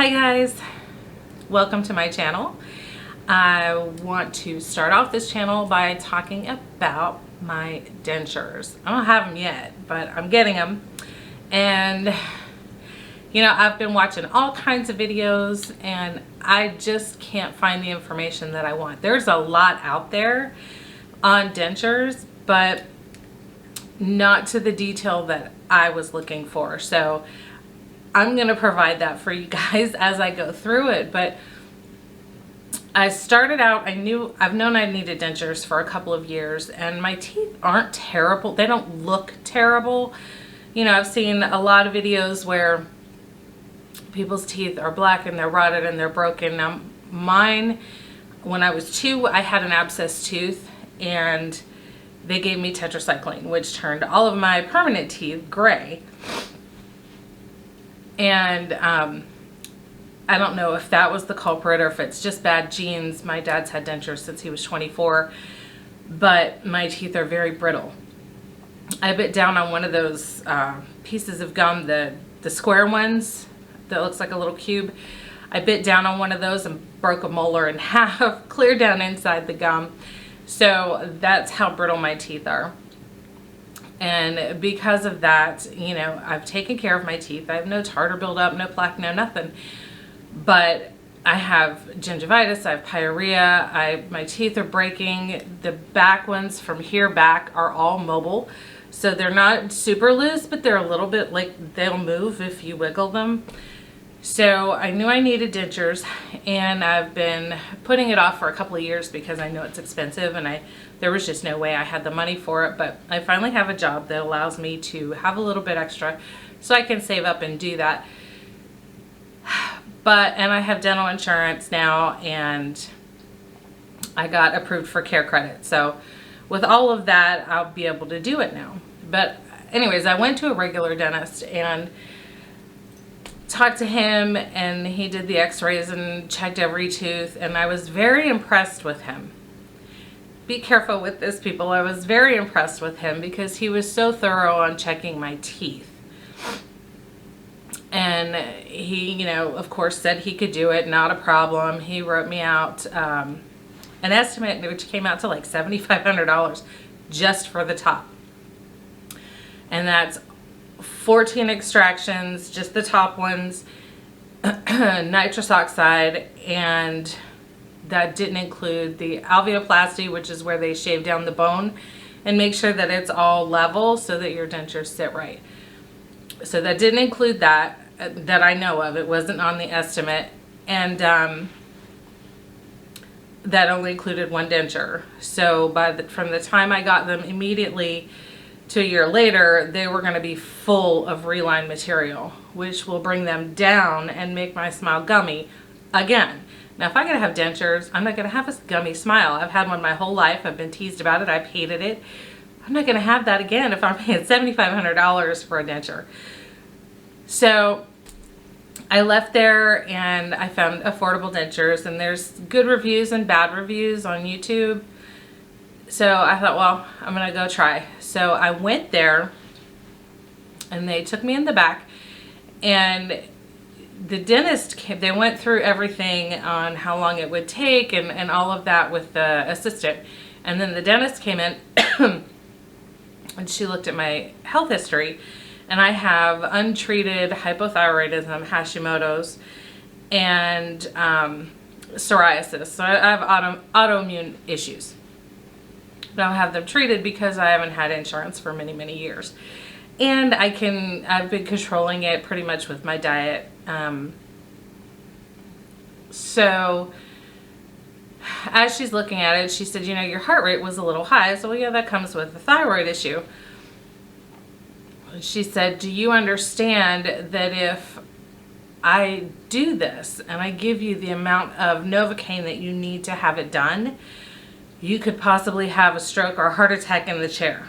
Hi guys, welcome to my channel. I want to start off this channel by talking about my dentures. I don't have them yet, but I'm getting them. And you know, I've been watching all kinds of videos and I just can't find the information that I want. There's a lot out there on dentures, but not to the detail that I was looking for. So I'm going to provide that for you guys as I go through it. But I started out, I've known I needed dentures for a couple of years, and my teeth aren't terrible. They don't look terrible. You know, I've seen a lot of videos where people's teeth are black and they're rotted and they're broken. Now mine, when I was 2, I had an abscess tooth and they gave me tetracycline, which turned all of my permanent teeth gray. And I don't know if that was the culprit or if it's just bad genes. My dad's had dentures since he was 24, but my teeth are very brittle. I bit down on one of those pieces of gum, the square ones that looks like a little cube. I bit down on one of those and broke a molar in half, clear down inside the gum. So that's how brittle my teeth are. And because of that, you know, I've taken care of my teeth. I have no tartar buildup, no plaque, no nothing. But I have gingivitis, I have pyorrhea, my teeth are breaking. The back ones from here back are all mobile. So they're not super loose, but they're a little bit like they'll move if you wiggle them. So I knew I needed dentures, and I've been putting it off for a couple of years because I know it's expensive and there was just no way I had the money for it. But I finally have a job that allows me to have a little bit extra so I can save up and do that. And I have dental insurance now, and I got approved for care credit. So with all of that, I'll be able to do it now. But anyways, I went to a regular dentist and talked to him, and he did the x-rays and checked every tooth, and I was very impressed with him. Be careful with this, people. I was very impressed with him because he was so thorough on checking my teeth. And he, you know, of course said he could do it, not a problem. He wrote me out an estimate which came out to like $7,500 just for the top. And that's 14 extractions, just the top ones, nitrous oxide, and that didn't include the alveoplasty, which is where they shave down the bone and make sure that it's all level so that your dentures sit right. So that didn't include that I know of. It wasn't on the estimate. And that only included one denture. So from the time I got them immediately to a year later, they were going to be full of reline material, which will bring them down and make my smile gummy again. Now, if I'm going to have dentures, I'm not going to have a gummy smile. I've had one my whole life. I've been teased about it. I've hated it. I'm not going to have that again if I'm paying $7,500 for a denture. So I left there and I found affordable dentures, and there's good reviews and bad reviews on YouTube. So I thought, well, I'm going to go try. So I went there and they took me in the back, and the dentist came, they went through everything on how long it would take and all of that with the assistant. And then the dentist came in and she looked at my health history, and I have untreated hypothyroidism, Hashimoto's, and psoriasis. So I have autoimmune issues. But I'll have them treated because I haven't had insurance for many, many years. And I've been controlling it pretty much with my diet. So as she's looking at it, she said, you know, your heart rate was a little high. So, well, yeah, that comes with the thyroid issue. She said, do you understand that if I do this and I give you the amount of Novocaine that you need to have it done, you could possibly have a stroke or a heart attack in the chair?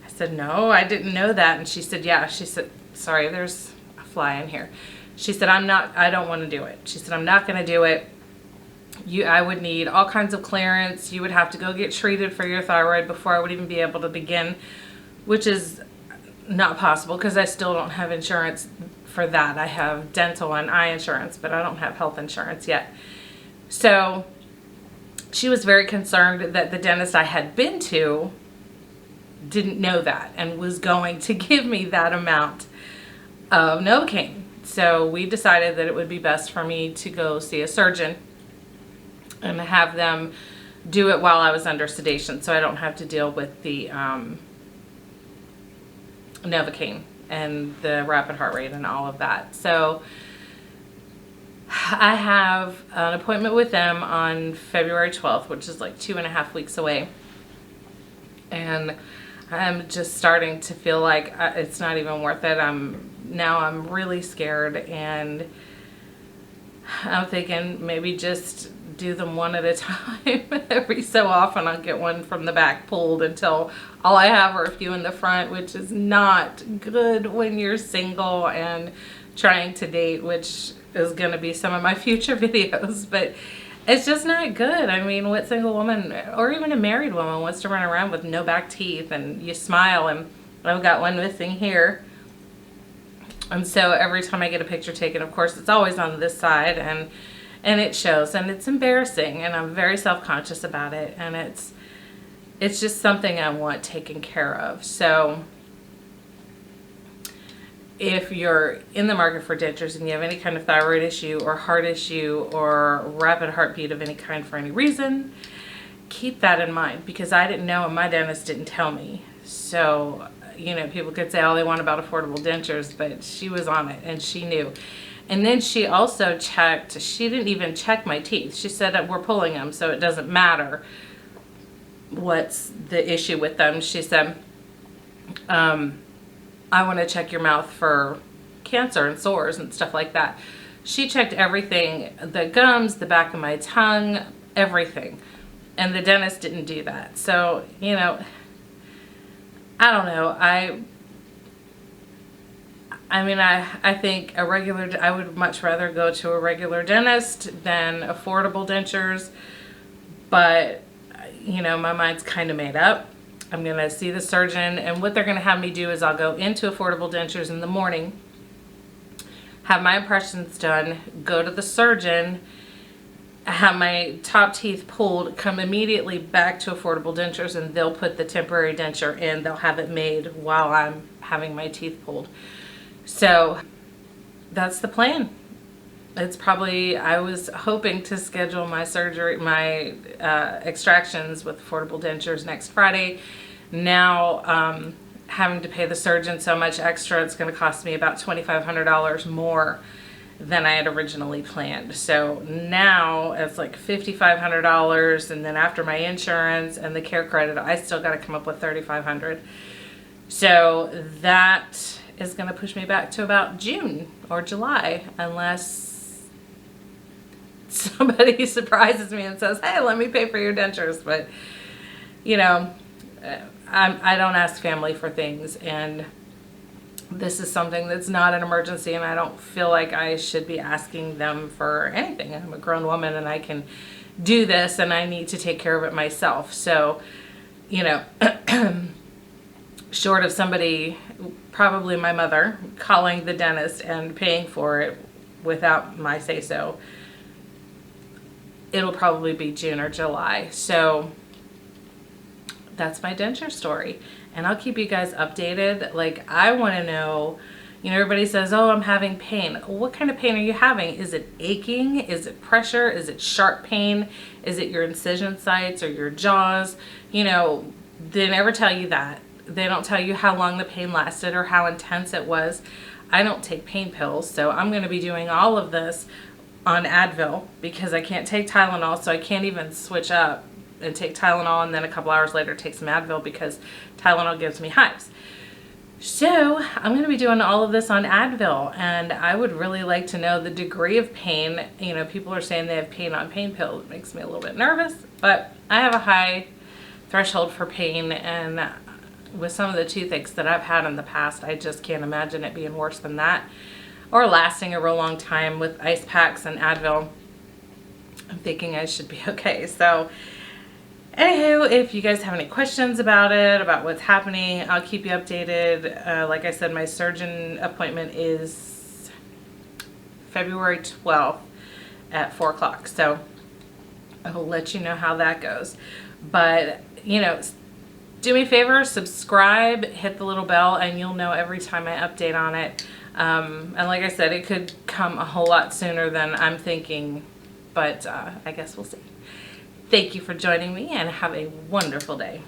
I said, no, I didn't know that. And she said, yeah. She said, sorry, there's a fly in here. She said, I don't want to do it. She said, I'm not going to do it. I would need all kinds of clearance. You would have to go get treated for your thyroid before I would even be able to begin, which is not possible because I still don't have insurance for that. I have dental and eye insurance, but I don't have health insurance yet. So she was very concerned that the dentist I had been to didn't know that and was going to give me that amount of Novocaine. So we decided that it would be best for me to go see a surgeon and have them do it while I was under sedation, so I don't have to deal with the Novocaine and the rapid heart rate and all of that. So I have an appointment with them on February 12th, which is like 2.5 weeks away. And I'm just starting to feel like it's not even worth it. I'm really scared, and I'm thinking maybe just do them one at a time. Every so often I'll get one from the back pulled until all I have are a few in the front, which is not good when you're single and trying to date, which is going to be some of my future videos. But it's just not good. I mean, what single woman or even a married woman wants to run around with no back teeth and you smile, and I've got one missing here. And so every time I get a picture taken, of course, it's always on this side, and it shows, and it's embarrassing, and I'm very self-conscious about it, and it's just something I want taken care of. So if you're in the market for dentures and you have any kind of thyroid issue or heart issue or rapid heartbeat of any kind for any reason, keep that in mind, because I didn't know and my dentist didn't tell me. So, you know, people could say all they want about affordable dentures, but she was on it and she knew. And then she also checked, she didn't even check my teeth. She said that we're pulling them, so it doesn't matter what's the issue with them. She said, I want to check your mouth for cancer and sores and stuff like that. She checked everything, the gums, the back of my tongue, everything. And the dentist didn't do that. So, you know, I don't know. I mean, I think I would much rather go to a regular dentist than affordable dentures. But, you know, my mind's kind of made up. I'm going to see the surgeon, and what they're going to have me do is I'll go into affordable dentures in the morning, have my impressions done, go to the surgeon, have my top teeth pulled, come immediately back to affordable dentures, and they'll put the temporary denture in. They'll have it made while I'm having my teeth pulled. So that's the plan. It's probably, I was hoping to schedule my surgery, my extractions with affordable dentures next Friday. Now, having to pay the surgeon so much extra, it's going to cost me about $2,500 more than I had originally planned. So now it's like $5,500, and then after my insurance and the care credit, I still got to come up with $3,500. So that is going to push me back to about June or July, unless somebody surprises me and says, hey, let me pay for your dentures. But, you know, I don't ask family for things, and this is something that's not an emergency, and I don't feel like I should be asking them for anything. I'm a grown woman and I can do this, and I need to take care of it myself. So, you know, short of somebody, probably my mother, calling the dentist and paying for it without my say-so, it'll probably be June or July. So that's my denture story, and I'll keep you guys updated. Like, I want to know, you know, everybody says, oh, I'm having pain. What kind of pain are you having? Is it aching? Is it pressure? Is it sharp pain? Is it your incision sites or your jaws? You know, they never tell you that. They don't tell you how long the pain lasted or how intense it was. I don't take pain pills, so I'm going to be doing all of this on Advil because I can't take Tylenol, so I can't even switch up and take Tylenol and then a couple hours later take some Advil because Tylenol gives me hives. So I'm going to be doing all of this on Advil, and I would really like to know the degree of pain. You know, people are saying they have pain on pain pills. It makes me a little bit nervous, but I have a high threshold for pain, and with some of the toothaches that I've had in the past, I just can't imagine it being worse than that or lasting a real long time with ice packs and Advil. I'm thinking I should be okay. So anywho, if you guys have any questions about it, about what's happening, I'll keep you updated. Like I said, my surgeon appointment is February 12th at 4 o'clock. So I will let you know how that goes. But, you know, do me a favor, subscribe, hit the little bell, and you'll know every time I update on it. And like I said, it could come a whole lot sooner than I'm thinking, but I guess we'll see. Thank you for joining me, and have a wonderful day.